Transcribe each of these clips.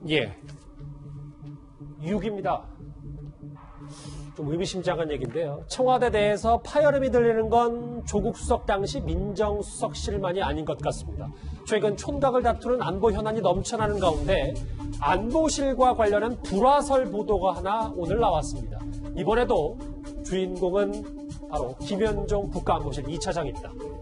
예. 6입니다. 좀 의미심장한 얘기인데요. 청와대 내에서 파열음이 들리는 건 조국 수석 당시 민정수석실만이 아닌 것 같습니다. 최근 촌각을 다투는 안보 현안이 넘쳐나는 가운데 안보실과 관련한 불화설 보도가 하나 오늘 나왔습니다. 이번에도 주인공은 바로 김현종 국가안보실 2차장입니다.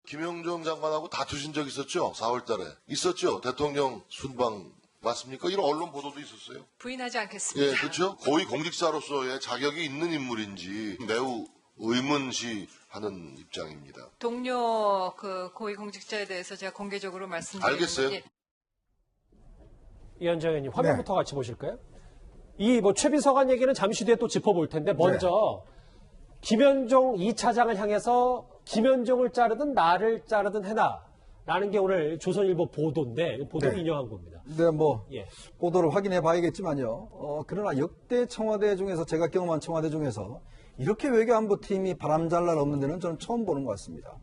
김영종 장관하고 다투신 적 있었죠? 4월 달에. 있었죠? 대통령 순방 맞습니까? 이런 언론 보도도 있었어요. 부인하지 않겠습니다. 예, 그렇죠? 고위 공직자로서의 자격이 있는 인물인지 매우 의문시하는 입장입니다. 동료 고위공직자에 대해서 제가 공개적으로 말씀드리는 알겠어요. 예. 이현정 의원님 화면부터 같이 보실까요? 이 최 비서관 얘기는 잠시 뒤에 또 짚어볼 텐데 먼저 김현종 2차장을 향해서 김현종을 자르든 나를 자르든 해라라는 게 오늘 조선일보 보도인데 보도를 인용한 겁니다. 네, 보도를 확인해 봐야겠지만요. 그러나 역대 청와대 중에서 제가 경험한 청와대 중에서 이렇게 외교안보팀이 바람잘날 없는 데는 저는 처음 보는 것 같습니다.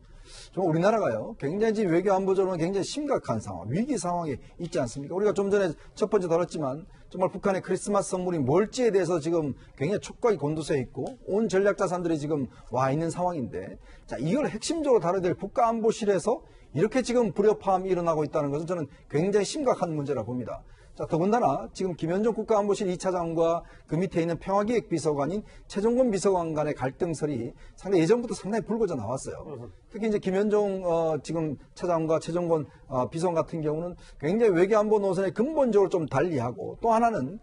정말 우리나라가요, 굉장히 지금 외교안보적으로 굉장히 심각한 상황, 위기 상황에 있지 않습니까? 우리가 좀 전에 첫 번째 다뤘지만 정말 북한의 크리스마스 선물이 뭘지에 대해서 지금 굉장히 촉각이 곤두서 있고 온 전략 자산들이 지금 와 있는 상황인데, 자, 이걸 핵심적으로 다뤄야 될 국가안보실에서 이렇게 지금 불협화음이 일어나고 있다는 것은 저는 굉장히 심각한 문제라 봅니다. 자, 더군다나 지금 김현종 국가안보실 2차장과 그 밑에 있는 평화기획비서관인 최종건 비서관 간의 갈등설이 상당히 예전부터 상당히 불거져 나왔어요. 특히 이제 김현종 지금 차장과 최종건 비서관 같은 경우는 굉장히 외교안보 노선에 근본적으로 좀 달리하고, 또 하나는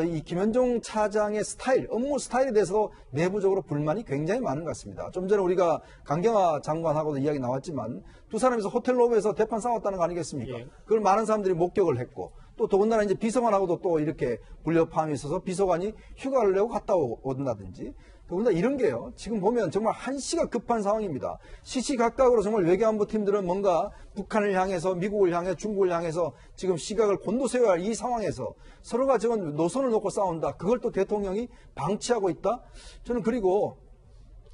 이 김현종 차장의 스타일, 업무 스타일에 대해서 내부적으로 불만이 굉장히 많은 것 같습니다. 좀 전에 우리가 강경화 장관하고도 이야기 나왔지만 두 사람이서 호텔 로비에서 대판 싸웠다는 거 아니겠습니까? 예. 그걸 많은 사람들이 목격을 했고, 또 더군다나 이제 비서관하고도 또 이렇게 불협화음이 있어서 비서관이 휴가를 내고 갔다 온다든지, 더군다나 이런 게요, 지금 보면 정말 한시가 급한 상황입니다. 시시각각으로 정말 외교안보 팀들은 뭔가 북한을 향해서, 미국을 향해, 중국을 향해서 지금 시각을 곤두세워야 할 이 상황에서 서로가 지금 노선을 놓고 싸운다. 그걸 또 대통령이 방치하고 있다. 저는 그리고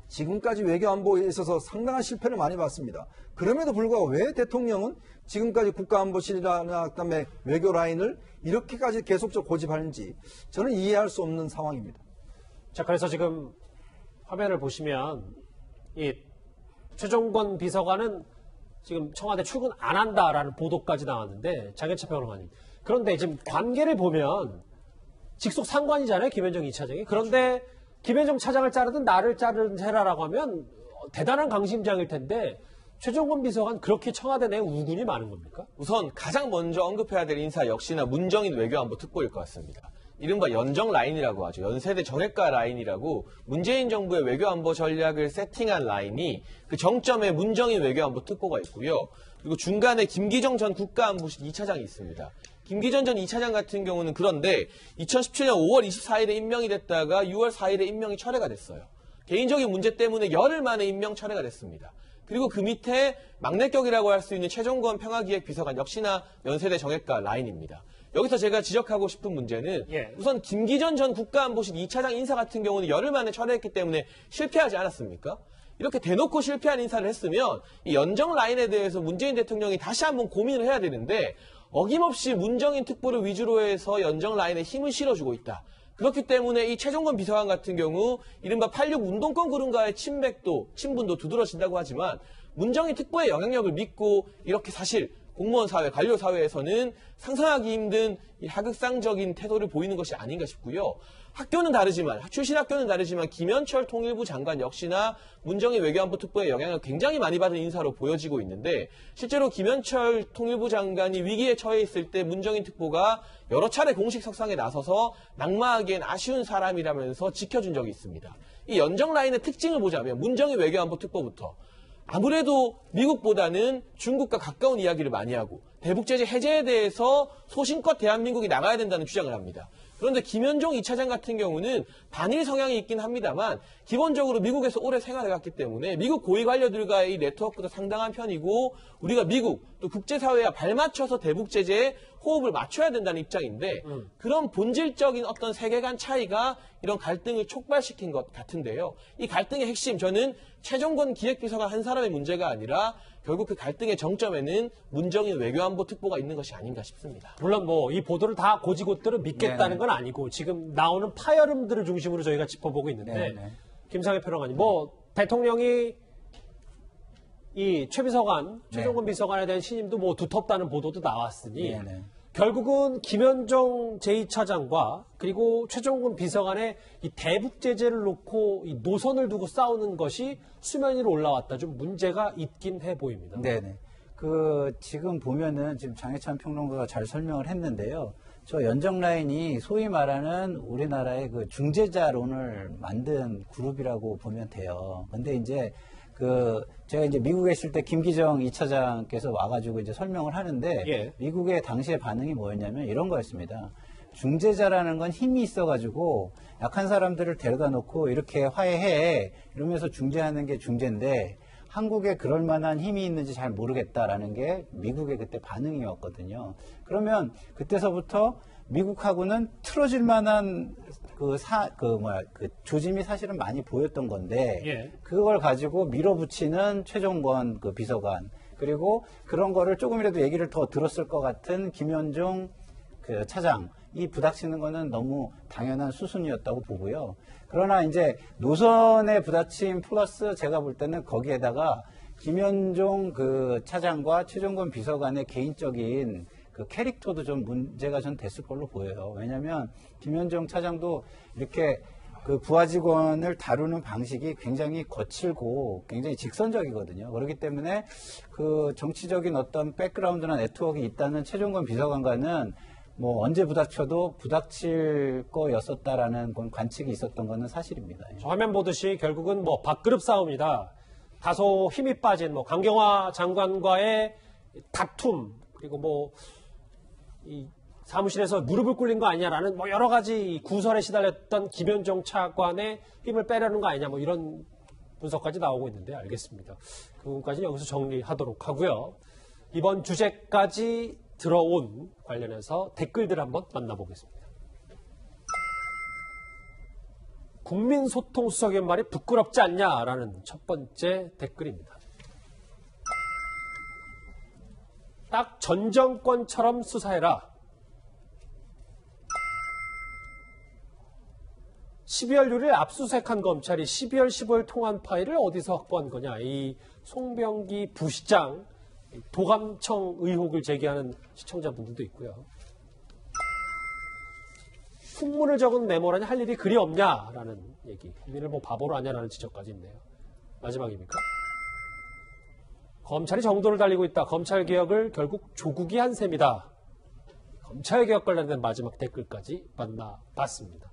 지금까지 외교안보에 있어서 상당한 실패를 많이 봤습니다. 그럼에도 불구하고 왜 대통령은 지금까지 국가안보실이나 그다음에 외교 라인을 이렇게까지 계속적으로 고집하는지 저는 이해할 수 없는 상황입니다. 자, 그래서 지금 화면을 보시면 이 최종건 비서관은 지금 청와대 출근 안 한다라는 보도까지 나왔는데, 장현철 평론가님. 그런데 지금 관계를 보면 직속 상관이잖아요, 김현종 2차장이. 그런데 김현종 차장을 자르든 나를 자르든 해라라고 하면 대단한 강심장일 텐데 최종건 비서관 그렇게 청와대 내에 우군이 많은 겁니까? 우선 가장 먼저 언급해야 될 인사 역시나 문정인 외교안보 특보일 것 같습니다. 이른바 연정 라인이라고 하죠. 연세대 정액가 라인이라고 문재인 정부의 외교안보 전략을 세팅한 라인이 그 정점에 문정인 외교안보 특보가 있고요. 그리고 중간에 김기정 전 국가안보실 2차장이 있습니다. 김기정 전 2차장 같은 경우는 그런데 2017년 5월 24일에 임명이 됐다가 6월 4일에 임명이 철회가 됐어요. 개인적인 문제 때문에 열흘 만에 임명 철회가 됐습니다. 그리고 그 밑에 막내격이라고 할 수 있는 최종건 평화기획비서관 역시나 연세대 정액가 라인입니다. 여기서 제가 지적하고 싶은 문제는 우선 김기정 전 국가안보실 2차장 인사 같은 경우는 열흘 만에 철회했기 때문에 실패하지 않았습니까? 이렇게 대놓고 실패한 인사를 했으면 이 연정 라인에 대해서 문재인 대통령이 다시 한번 고민을 해야 되는데, 어김없이 문정인 특보를 위주로 해서 연정 라인에 힘을 실어주고 있다. 그렇기 때문에 이 최종건 비서관 같은 경우 이른바 86 운동권 그룹과의 친분도 두드러진다고 하지만 문정인 특보의 영향력을 믿고 이렇게 사실 공무원 사회, 관료 사회에서는 상상하기 힘든 이 하극상적인 태도를 보이는 것이 아닌가 싶고요. 학교는 다르지만, 출신 학교는 다르지만 김현철 통일부 장관 역시나 문정인 외교안보 특보의 영향을 굉장히 많이 받은 인사로 보여지고 있는데, 실제로 김현철 통일부 장관이 위기에 처해 있을 때 문정인 특보가 여러 차례 공식 석상에 나서서 낙마하기엔 아쉬운 사람이라면서 지켜준 적이 있습니다. 이 연정 라인의 특징을 보자면 문정인 외교안보 특보부터 아무래도 미국보다는 중국과 가까운 이야기를 많이 하고 대북제재 해제에 대해서 소신껏 대한민국이 나가야 된다는 주장을 합니다. 그런데 김현종 2차장 같은 경우는 반일 성향이 있긴 합니다만 기본적으로 미국에서 오래 생활해왔기 때문에 미국 고위 관료들과의 이 네트워크도 상당한 편이고, 우리가 미국 또 국제사회와 발맞춰서 대북제재에 호흡을 맞춰야 된다는 입장인데 그런 본질적인 어떤 세계관 차이가 이런 갈등을 촉발시킨 것 같은데요. 이 갈등의 핵심 저는 최종권 기획비서관 한 사람의 문제가 아니라 결국 그 갈등의 정점에는 문정인 외교안보 특보가 있는 것이 아닌가 싶습니다. 물론 뭐 이 보도를 다 고지고대로 믿겠다는 건 아니고 지금 나오는 파열음들을 중심으로 저희가 짚어보고 있는데 네네. 김상현 평론가님, 뭐 대통령이 이 최비서관, 최종권 비서관에 대한 신임도 뭐 두텁다는 보도도 나왔으니 네네. 결국은 김현정 제2차장과 그리고 최종권 비서관의 이 대북 제재를 놓고 이 노선을 두고 싸우는 것이 수면 위로 올라왔다. 좀 문제가 있긴 해 보입니다. 네네. 지금 보면은 지금 장혜찬 평론가가 잘 설명을 했는데요. 저 연정 라인이 소위 말하는 우리나라의 그 중재자론을 만든 그룹이라고 보면 돼요. 근데 이제 제가 이제 미국에 있을 때 김기정 2차장께서 와가지고 이제 설명을 하는데, 예. 미국의 당시의 반응이 뭐였냐면 이런 거였습니다. 중재자라는 건 힘이 있어가지고 약한 사람들을 데려다 놓고 이렇게 화해해 이러면서 중재하는 게 중재인데, 한국에 그럴 만한 힘이 있는지 잘 모르겠다라는 게 미국의 그때 반응이었거든요. 그러면 그때서부터 미국하고는 틀어질 만한 조짐이 사실은 많이 보였던 건데, 예. 그걸 가지고 밀어붙이는 최종권 그 비서관, 그리고 그런 거를 조금이라도 얘기를 더 들었을 것 같은 김현종 그 차장, 이 부닥치는 거는 너무 당연한 수순이었다고 보고요. 그러나 이제 노선의 부닥침 플러스 제가 볼 때는 거기에다가 김현종 그 차장과 최종권 비서관의 개인적인 그 캐릭터도 좀 문제가 전 됐을 걸로 보여요. 왜냐하면 김현정 차장도 이렇게 그 부하 직원을 다루는 방식이 굉장히 거칠고 굉장히 직선적이거든요. 그렇기 때문에 그 정치적인 어떤 백그라운드나 네트워크가 있다는 최종권 비서관과는 뭐 언제 부닥쳐도 부닥칠 거였었다라는 관측이 있었던 거는 사실입니다. 저 화면 보듯이 결국은 뭐 밥그릇 싸움이다. 다소 힘이 빠진 뭐 강경화 장관과의 다툼, 그리고 뭐 이 사무실에서 무릎을 꿇린 거 아니냐라는 뭐 여러 가지 구설에 시달렸던 김현정 차관의 힘을 빼려는 거 아니냐, 뭐 이런 분석까지 나오고 있는데, 알겠습니다. 그 부분까지는 여기서 정리하도록 하고요. 이번 주제까지 들어온 관련해서 댓글들 한번 만나보겠습니다. 국민소통수석의 말이 부끄럽지 않냐라는 첫 번째 댓글입니다. 딱 전 정권처럼 수사해라. 12월 6일 압수수색한 검찰이 12월 15일 통한 파일을 어디서 확보한 거냐. 이 송병기 부시장 도감청 의혹을 제기하는 시청자분들도 있고요. 풍문을 적은 메모라니 할 일이 그리 없냐라는 얘기. 국민을 뭐 바보로 하냐라는 지적까지 있네요. 마지막입니까? 검찰이 정도를 달리고 있다. 검찰개혁을 결국 조국이 한 셈이다. 검찰개혁 관련된 마지막 댓글까지 만나봤습니다.